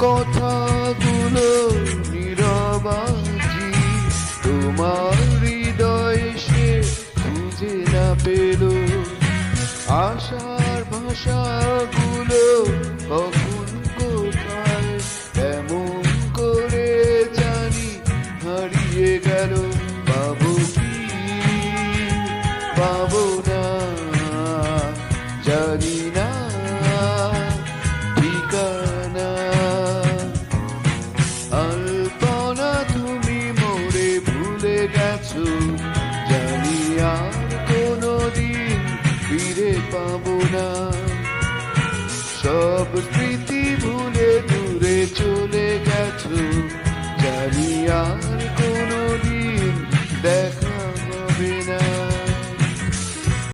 কথাগুলো নীরবাজি তোমার হৃদয় সে খুঁজে না পেল। আশার ভাষাগুলো কখন কোথায় এমন করে জানি হারিয়ে গেল। পাবো কি পাবো না জানি না ঠিকানা। আলপনা তুমি মোরে ভুলে গেছো, জানি আর কোনোদিন ফিরে পাবো না। সব স্মৃতি